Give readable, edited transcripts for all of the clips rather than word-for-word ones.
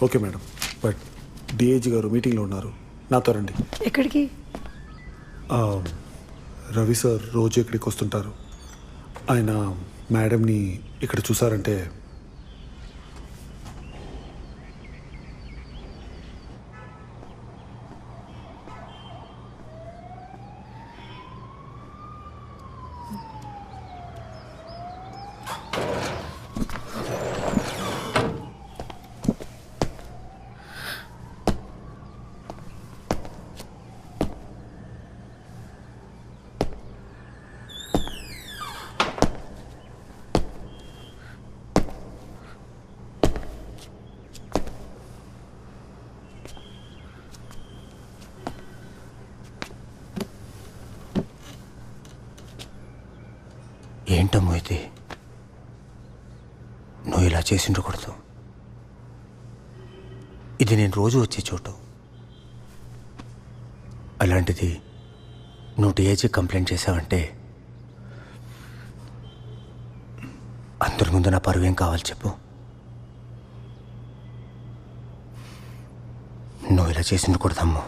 Okay madam, but DIG గారు మీటింగ్లో ఉన్నారు, నాతో రండి. ఎక్కడికి? ఆ, రవి సార్ రోజు ఇక్కడికి వస్తుంటారు. ఆయన మేడంని ఇక్కడ చూసారంటే ఏంటమ్మో ఇది? నువ్వు ఇలా చేసిండకూడదు. ఇది నేను రోజు వచ్చే చోటు. అలాంటిది నువ్వు డిఐజీ కంప్లైంట్ చేసావంటే అందరి ముందు నా పరువు ఏం కావాలి చెప్పు? నువ్వు ఇలా చేసిండకూడదమ్మో.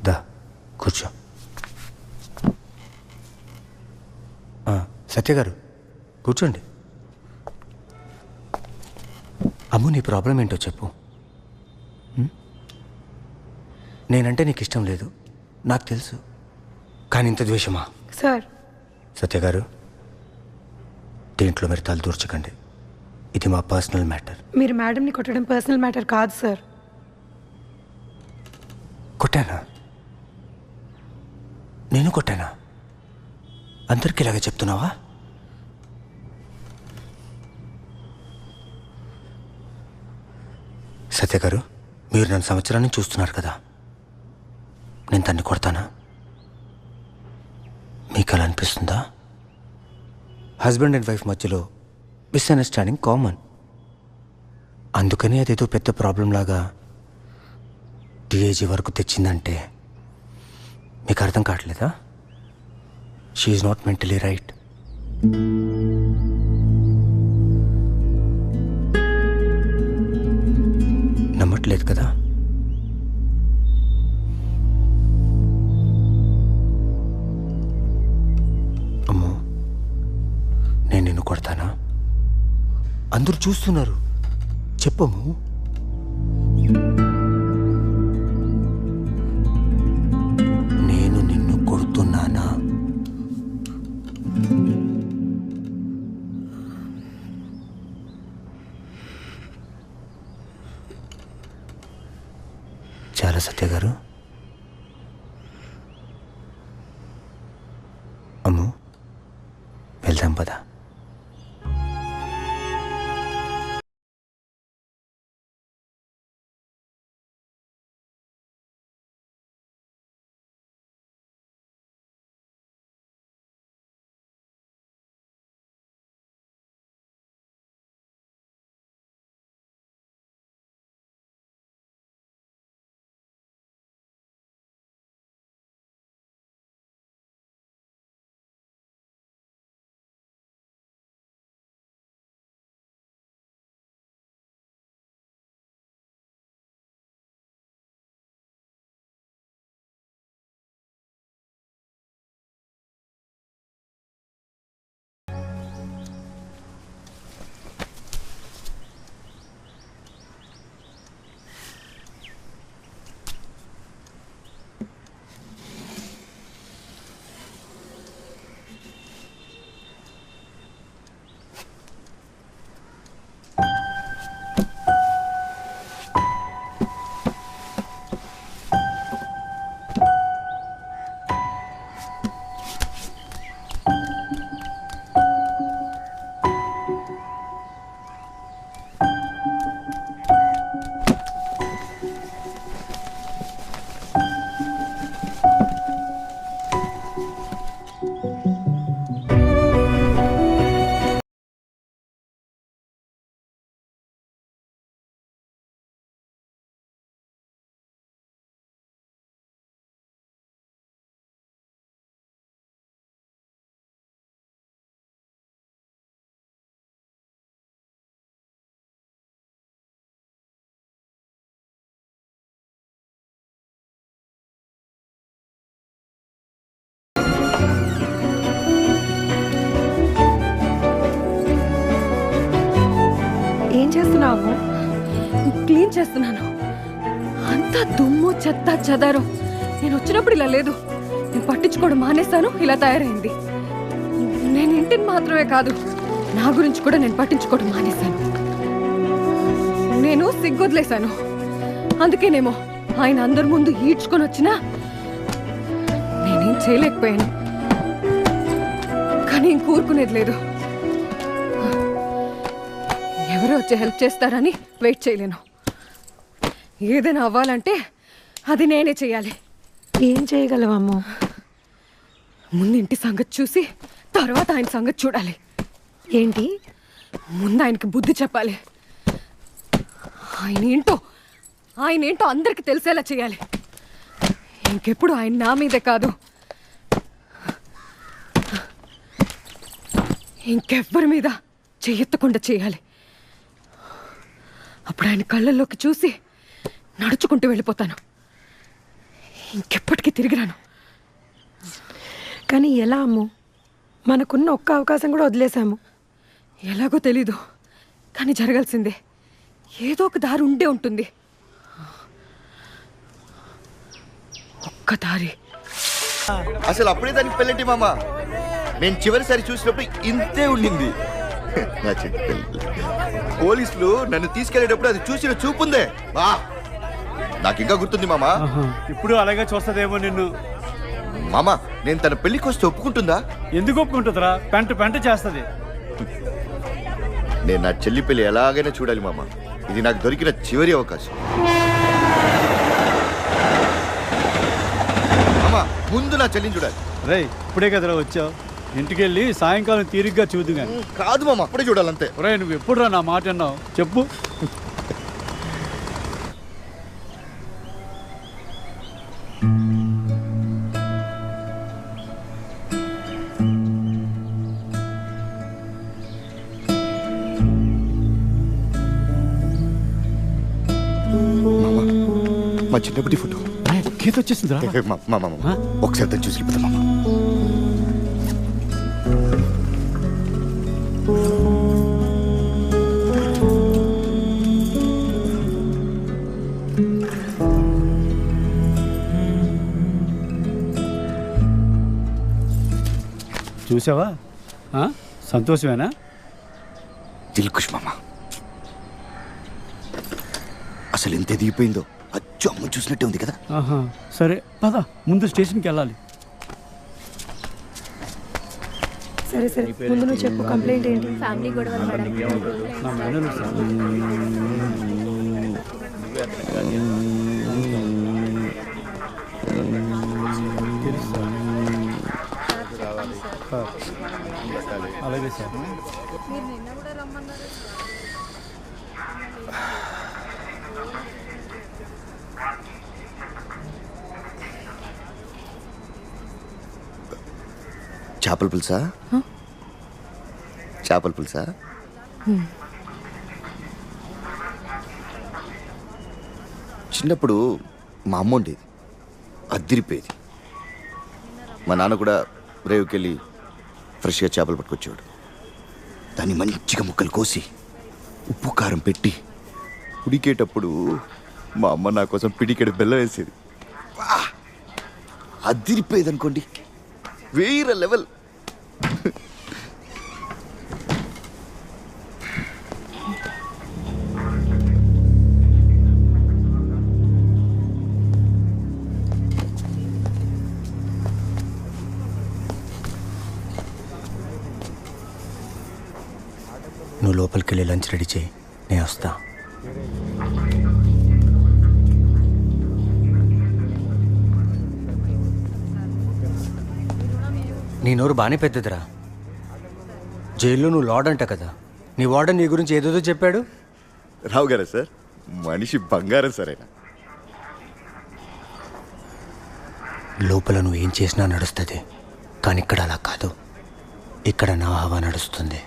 దా కూర్చో. సత్య గారు కూర్చోండి. అమ్ము, నీ ప్రాబ్లం ఏంటో చెప్పు. నేనంటే నీకు ఇష్టం లేదు, నాకు తెలుసు. కానీ ఇంత ద్వేషమా? సార్, సత్య గారు, దీంట్లో మీరు తల దూర్చకండి. ఇది మా పర్సనల్ మ్యాటర్. మీరు మేడంని కొట్టడం పర్సనల్ మ్యాటర్ కాదు సార్. కొట్టానా? నేను కొట్టానా? అందరికీ ఇలాగే చెప్తున్నావా? సత్య గారు, మీరు నన్ను సంవత్సరాన్ని చూస్తున్నారు కదా, నేను తన్ని కొడతానా? మీకు అలా అనిపిస్తుందా? హస్బెండ్ అండ్ వైఫ్ మధ్యలో మిస్అండర్స్టాండింగ్ కామన్. అందుకని అదేదో పెద్ద ప్రాబ్లం లాగా డిఐజీ వరకు తెచ్చిందంటే మీకు అర్థం కావట్లేదా? She is not mentally right. నమ్మట్లేదు కదా? అమ్మో, నేను నిన్ను కొడతానా? అందరూ చూస్తున్నారు, చెప్పము. నేను నిన్ను కొడుతున్నానా? చాలా సత్య గారు. అమ్ము, వెళ్దాం పదా. అమ్ము? క్లీన్ చేస్తున్నాను. అంతా దుమ్ము చెత్త చెదారం. నేను వచ్చినప్పుడు ఇలా లేదు. నేను పట్టించుకోవడం మానేశాను, ఇలా తయారైంది. నేను ఇంటిని మాత్రమే కాదు, నా గురించి కూడా నేను పట్టించుకోవడం మానేశాను. నేను సిగ్గొదిలేశాను. అందుకేనేమో ఆయన అందరి ముందు ఈడ్చుకొని వచ్చినా నేనేం చేయలేకపోయాను. కానీ ఇంకూరుకునేది లేదు. ఎవరో వచ్చి హెల్ప్ చేస్తారని వెయిట్ చేయలేను. ఏదైనా అవ్వాలంటే అది నేనే చేయాలి. ఏం చేయగలవమ్ము? ముందు ఇంటి సంగతి చూసి తర్వాత ఆయన సంగతి చూడాలి. ఏంటి? ముందు ఆయనకి బుద్ధి చెప్పాలి. ఆయన ఏంటో అందరికి తెలిసేలా చేయాలి. ఇంకెప్పుడు ఆయన నా మీదే కాదు, ఇంకెవ్వరి మీద చెయ్యెత్తకుండా చేయాలి. అప్పుడు ఆయన కళ్ళల్లోకి చూసి నడుచుకుంటూ వెళ్ళిపోతాను. ఇంకెప్పటికీ తిరిగిరాను. కానీ ఎలా అమ్ము? మనకున్న ఒక్క అవకాశం కూడా వదిలేశాము. ఎలాగో తెలీదు, కానీ జరగాల్సిందే. ఏదో ఒక దారి ఉండే ఉంటుంది. ఒక్క దారి. అసలు అప్పుడే దానికి పెళ్ళంటి మామ. నేను చివరిసారి చూసినప్పుడు ఇంతే ఉండింది. నా చెట్టు పెళ్ళి. పోలీసులు నన్ను తీసుకెళ్లేటప్పుడు అది చూసిన చూపుందే బా, నాకు ఇంకా గుర్తుంది మామ. ఇప్పుడు అలాగే చూస్తుందేమో నిన్ను. మామ, నేను తన పెళ్లికి వస్తే ఒప్పుకుంటుందా? ఎందుకు ఒప్పుకుంటుందిరా? పెంట చేస్తుంది. నేను నా చెల్లి పెళ్లి ఎలాగైనా చూడాలి మామ. ఇది నాకు దొరికిన చివరి అవకాశం. మామ, ముందు నా చెల్లిని చూడాలి. రేయ్, ఇప్పుడే కదరా వచ్చావు. ఇంటికి వెళ్ళి సాయంకాలం తీరిగ్గా చూద్దు కానీ. కాదు మామ, అప్పుడే చూడాలంతే. రేయ్, నువ్వు ఎప్పుడురా నా మాట అన్నావు చెప్పు. మా చిన్నప్పటి ఫోటో. గీత వచ్చేసిందిరా. మామ, ఒకసారి దాన్ని చూసి వెళ్ళిపోతా మామ. చూసావా? సంతోషమేనా? దిల్కుష్ మామ, అసలు ఎంత దిగిపోయిందో. అచ్చు అమ్మ చూసినట్టే ఉంది కదా. సరే పద, ముందు స్టేషన్కి వెళ్ళాలి. సరే సరే, ముందు నువ్వు చెప్పు. కంప్లైంట్ ఏంటి? ఫ్యామిలీ గొడవలు మేడం. నా మేనలు సార్. అలాగే సార్. చేపల పులుసా? చేపల పులుసా? చిన్నప్పుడు మా అమ్మ ఉండేది, అద్దిరిపోయేది. మా నాన్న కూడా రేవుకెళ్ళి ఫ్రెష్గా చేపలు పట్టుకొచ్చేవాడు. దాన్ని మంచిగా ముక్కలు కోసి ఉప్పు కారం పెట్టి ఉడికేటప్పుడు మా అమ్మ నా కోసం పిడికెడు బెల్లం వేసేది. అద్దిరిపోయేది అనుకోండి, వేరే లెవెల్. నువ్వు లోపలికి వెళ్ళి లంచ్ రెడీ చేయి, నేను వస్తా. నీ నోరు బాగానే పెద్దదిరా. జైల్లో నువ్వు లార్డ్ అంట కదా, నీ వార్డెన్ నీ గురించి ఏదేదో చెప్పాడు. రావు గారా సార్, మనిషి బంగారం సరేనా. లోపల నువ్వు ఏం చేసినా నడుస్తుంది, కానీ ఇక్కడ అలా కాదు. ఇక్కడ నా హవా నడుస్తుంది.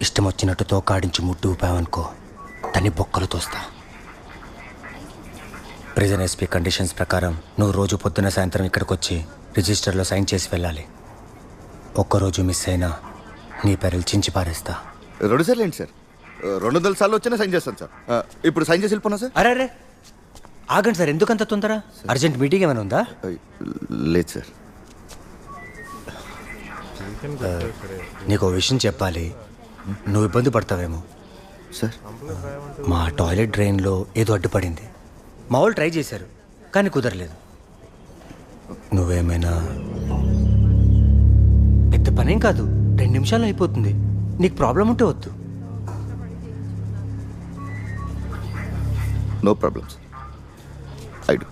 ఇష్టం వచ్చినట్టు తోకాడించి ముట్టు ఊపావనుకో, దాన్ని బొక్కలు తోస్తా. ప్రిజన్ ఎస్పీ కండిషన్స్ ప్రకారం నువ్వు రోజు పొద్దున సాయంత్రం ఇక్కడికి వచ్చి రిజిస్టర్లో సైన్ చేసి వెళ్ళాలి. ఒక్కరోజు మిస్ అయినా నీ పేరు చించి పారేస్తా. 2 సార్లు ఏంటి సార్? 200 సార్లు వచ్చినా సైన్ చేస్తాను సార్. ఇప్పుడు సైన్ చేసి వెళ్ళిపోనా సార్? అరే అరే ఆగండి సార్, ఎందుకంత తొందర? అర్జెంట్ మీటింగ్ ఏమైనా ఉందా? లేదు సార్. నీకు విషయం చెప్పాలి, నువ్వు ఇబ్బంది పడతావేమో. సార్ మా టాయిలెట్ డ్రైన్లో ఏదో అడ్డుపడింది. మా వాళ్ళు ట్రై చేశారు కానీ కుదరలేదు. నువ్వేమైనా పెద్ద పనేం కాదు, 2 నిమిషాలు అయిపోతుంది. నీకు ప్రాబ్లం ఉంటే వద్దు. No problems. I do.